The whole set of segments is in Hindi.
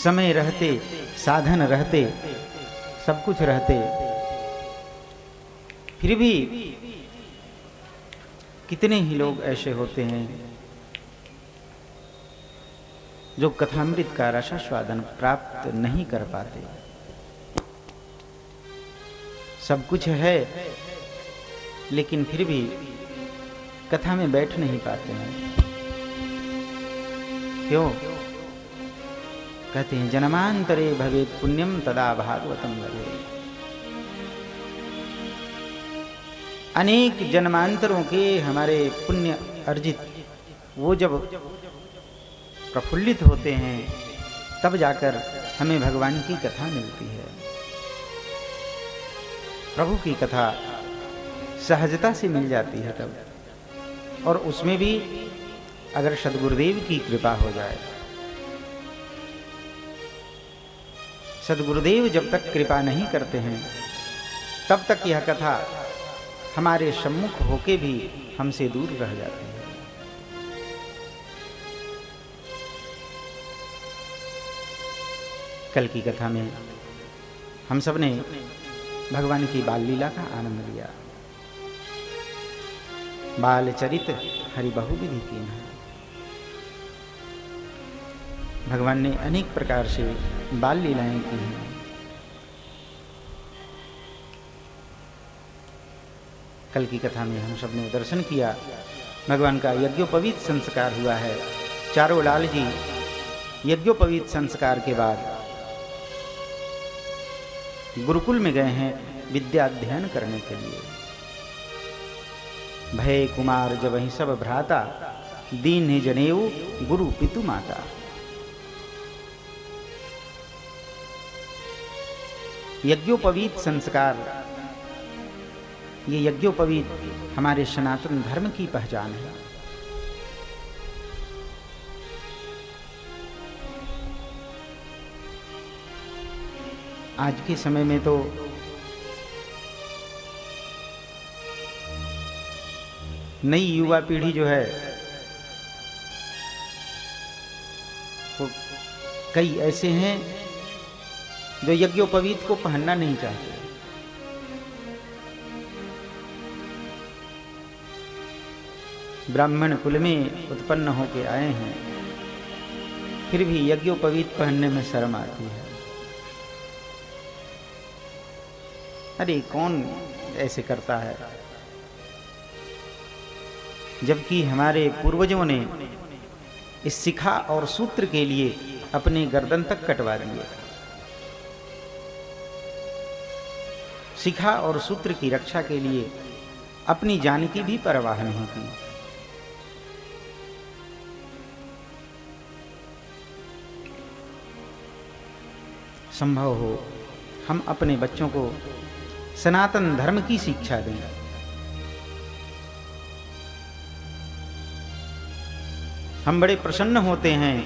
समय रहते, साधन रहते, सब कुछ रहते, फिर भी कितने ही लोग ऐसे होते हैं जो कथामृत का रसास्वादन प्राप्त नहीं कर पाते। सब कुछ है लेकिन फिर भी कथा में बैठ नहीं पाते हैं। क्यों? कहते हैं जन्मांतरे भवेत् पुण्यम तदा भागवतम भवेत्। अनेक जन्मांतरों के हमारे पुण्य अर्जित वो जब प्रफुल्लित होते हैं तब जाकर हमें भगवान की कथा मिलती है। प्रभु की कथा सहजता से मिल जाती है तब, और उसमें भी अगर सद्गुरुदेव की कृपा हो जाए। सद्गुरुदेव जब तक कृपा नहीं करते हैं तब तक यह कथा हमारे सम्मुख होके भी हमसे दूर रह जाती है। कल की कथा में हम सब ने भगवान की बाल लीला का आनंद लिया। बाल चरित हरि बहुविधि कीन है। भगवान ने अनेक प्रकार से बाल लीलाएं की हैं। कल की कथा में हम सब ने दर्शन किया, भगवान का यज्ञोपवीत संस्कार हुआ है। चारों लाल जी यज्ञोपवीत संस्कार के बाद गुरुकुल में गए हैं विद्या अध्ययन करने के लिए। भय कुमार जब वही सब भ्राता, दीन जनेऊ गुरु पितु माता। यज्ञोपवीत संस्कार, ये यज्ञोपवीत हमारे सनातन धर्म की पहचान है। आज के समय में तो नई युवा पीढ़ी जो है वो कई ऐसे हैं जो यज्ञोपवीत को पहनना नहीं चाहते। ब्राह्मण कुल में उत्पन्न होके आए हैं, फिर भी यज्ञोपवीत पहनने में शर्म आती है। अरे कौन ऐसे करता है? जबकि हमारे पूर्वजों ने इस शिखा और सूत्र के लिए अपने गर्दन तक कटवा दिए। शिखा और सूत्र की रक्षा के लिए अपनी जान की भी परवाह नहीं की। संभव हो हम अपने बच्चों को सनातन धर्म की शिक्षा दें। हम बड़े प्रसन्न होते हैं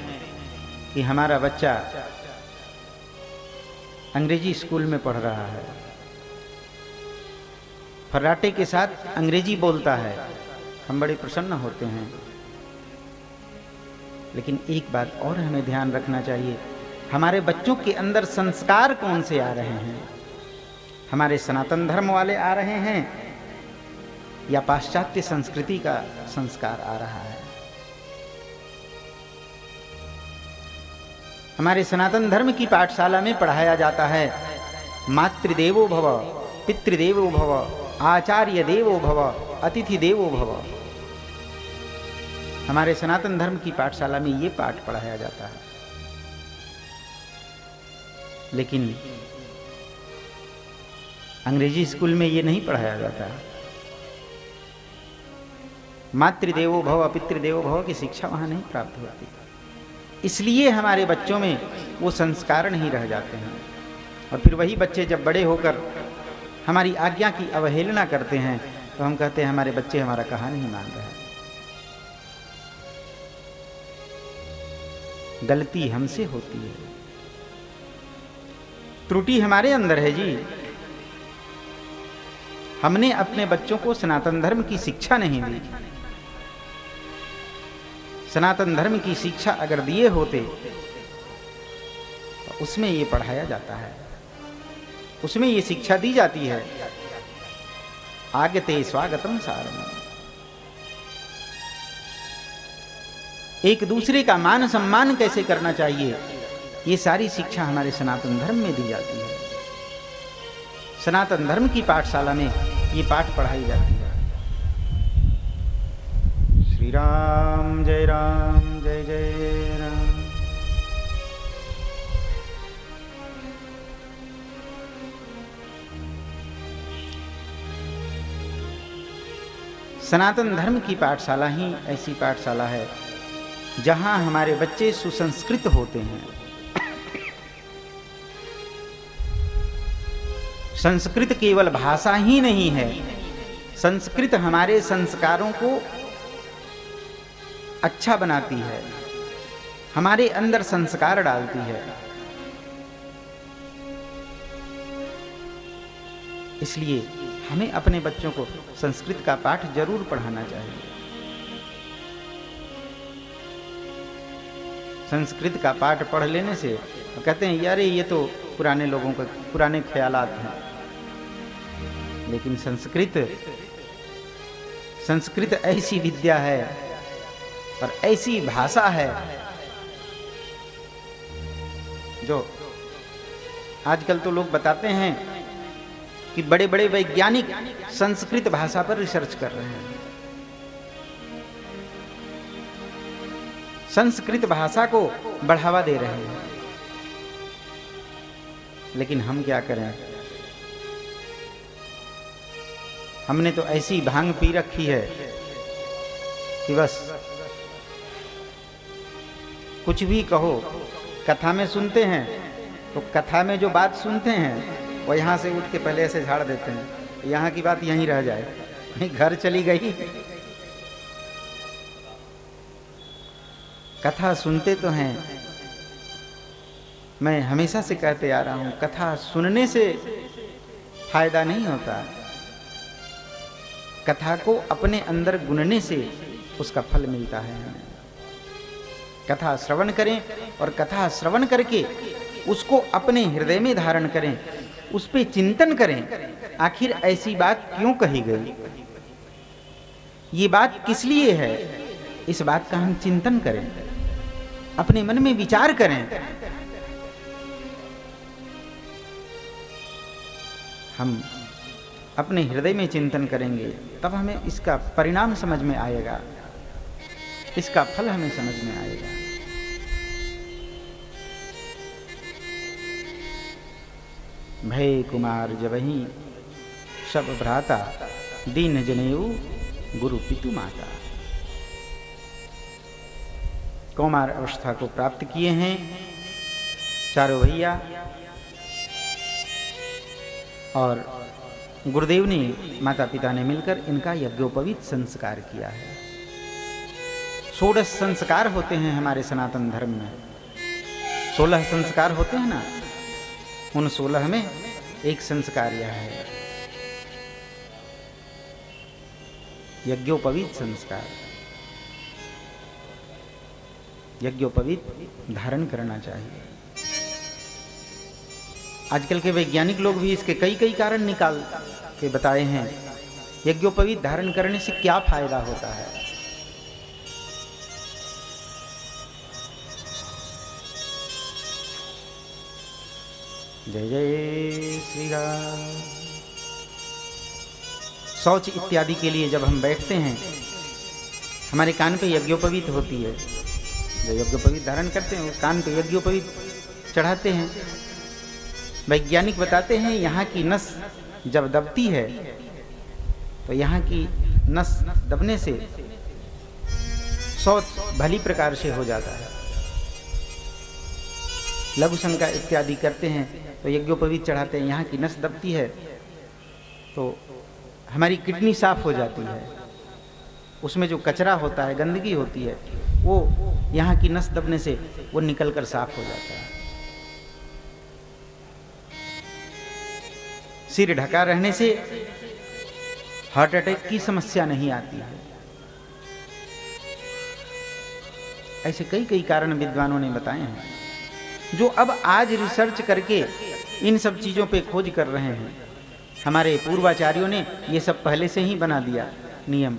कि हमारा बच्चा अंग्रेजी स्कूल में पढ़ रहा है, फर्राटे के साथ अंग्रेजी बोलता है। हम बड़े प्रसन्न होते हैं। लेकिन एक बात और हमें ध्यान रखना चाहिए, हमारे बच्चों के अंदर संस्कार कौन से आ रहे हैं? हमारे सनातन धर्म वाले आ रहे हैं या पाश्चात्य संस्कृति का संस्कार आ रहा है? हमारे सनातन धर्म की पाठशाला में पढ़ाया जाता है मातृदेवो भव, पितृदेवो भव, आचार्य देवो भव, अतिथि देवो भव। हमारे सनातन धर्म की पाठशाला में ये पाठ पढ़ाया जाता है। लेकिन अंग्रेजी स्कूल में ये नहीं पढ़ाया जाता। मातृदेवो भव, पितृदेवो भव की शिक्षा वहां नहीं प्राप्त होती। इसलिए हमारे बच्चों में वो संस्कार नहीं रह जाते हैं। और फिर वही बच्चे जब बड़े होकर हमारी आज्ञा की अवहेलना करते हैं तो हम कहते हैं हमारे बच्चे हमारा कहा नहीं मान रहे। गलती हमसे होती है, त्रुटि हमारे अंदर है जी। हमने अपने बच्चों को सनातन धर्म की शिक्षा नहीं दी। सनातन धर्म की शिक्षा अगर दिए होते उसमें ये पढ़ाया जाता है, उसमें ये शिक्षा दी जाती है। आगते स्वागतम सारम, एक दूसरे का मान सम्मान कैसे करना चाहिए, ये सारी शिक्षा हमारे सनातन धर्म में दी जाती है। सनातन धर्म की पाठशाला में ये पाठ पढ़ाई जाती है। श्री राम जय जय राम। सनातन धर्म की पाठशाला ही ऐसी पाठशाला है जहां हमारे बच्चे सुसंस्कृत होते हैं। संस्कृत केवल भाषा ही नहीं है, संस्कृत हमारे संस्कारों को अच्छा बनाती है, हमारे अंदर संस्कार डालती है। इसलिए हमें अपने बच्चों को संस्कृत का पाठ जरूर पढ़ाना चाहिए। संस्कृत का पाठ पढ़ लेने से कहते हैं यार ये तो पुराने लोगों के पुराने ख्यालात हैं, लेकिन संस्कृत ऐसी विद्या है और ऐसी भाषा है जो आजकल तो लोग बताते हैं कि बड़े बड़े वैज्ञानिक संस्कृत भाषा पर रिसर्च कर रहे हैं। संस्कृत भाषा को बढ़ावा दे रहे हैं, लेकिन हम क्या करें? हमने तो ऐसी भांग पी रखी है कि बस कुछ भी कहो। कथा में सुनते हैं तो कथा में जो बात सुनते हैं वो यहाँ से उठ के पहले ऐसे झाड़ देते हैं, यहाँ की बात यहीं रह जाए, कहीं घर चली गई। कथा सुनते तो हैं, मैं हमेशा से कहते आ रहा हूं, कथा सुनने से फायदा नहीं होता, कथा को अपने अंदर गुनने से उसका फल मिलता है। कथा श्रवण करें और कथा श्रवण करके उसको अपने हृदय में धारण करें, उस पे चिंतन करें, आखिर ऐसी बात क्यों कही गई, ये बात किस लिए है, इस बात का हम चिंतन करें, अपने मन में विचार करें। हम अपने हृदय में चिंतन करेंगे तब हमें इसका परिणाम समझ में आएगा, इसका फल हमें समझ में आएगा। भय कुमार जबहि सब भ्राता, दीन जनेऊ गुरु पितु माता। कौमार अवस्था को प्राप्त किए हैं चारों भैया, और गुरुदेव ने माता पिता ने मिलकर इनका यज्ञोपवीत संस्कार किया है। 16 संस्कार होते हैं हमारे सनातन धर्म में, 16 संस्कार होते हैं ना, उन 16 में एक संस्कार यह है, यज्ञोपवीत संस्कार। यज्ञोपवीत धारण करना चाहिए। आजकल के वैज्ञानिक लोग भी इसके कई कई कारण निकाल के बताए हैं, यज्ञोपवीत धारण करने से क्या फायदा होता है। जय जय श्री राम। शौच इत्यादि के लिए जब हम बैठते हैं, हमारे कान पे यज्ञोपवीत होती है, जो यज्ञोपवीत धारण करते हैं उस कान पे यज्ञोपवीत चढ़ाते हैं। वैज्ञानिक बताते हैं यहाँ की नस जब दबती है तो यहाँ की नस दबने से शौच भली प्रकार से हो जाता है। लघु शंका इत्यादि करते हैं तो यज्ञोपवीत चढ़ाते हैं, यहाँ की नस दबती है तो हमारी किडनी साफ हो जाती है, उसमें जो कचरा होता है, गंदगी होती है, वो यहाँ की नस दबने से वो निकलकर साफ हो जाता है। सिर ढका रहने से हार्ट अटैक की समस्या नहीं आती है। ऐसे कई कई कारण विद्वानों ने बताए हैं। जो अब आज रिसर्च करके इन सब चीज़ों पे खोज कर रहे हैं। हमारे पूर्वाचार्यों ने ये सब पहले से ही बना दिया नियम।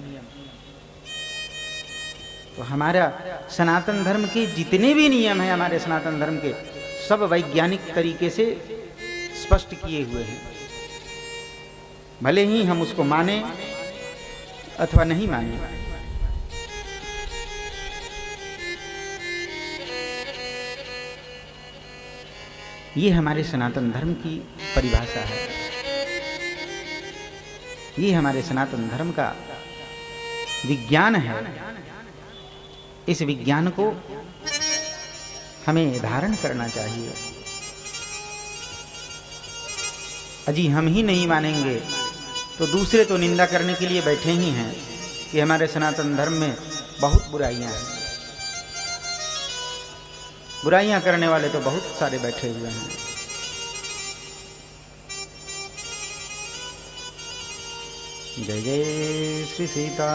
तो हमारा सनातन धर्म के जितने भी नियम हैं, हमारे सनातन धर्म के, सब वैज्ञानिक तरीके से स्पष्ट किए हुए हैं। भले ही हम उसको माने अथवा नहीं माने। ये हमारे सनातन धर्म की परिभाषा है। ये हमारे सनातन धर्म का विज्ञान है। इस विज्ञान को हमें धारण करना चाहिए। अजी हम ही नहीं मानेंगे तो दूसरे तो निंदा करने के लिए बैठे ही हैं कि हमारे सनातन धर्म में बहुत बुराइयां हैं। बुराइयां करने वाले तो बहुत सारे बैठे हुए हैं। जय जय श्री सीता।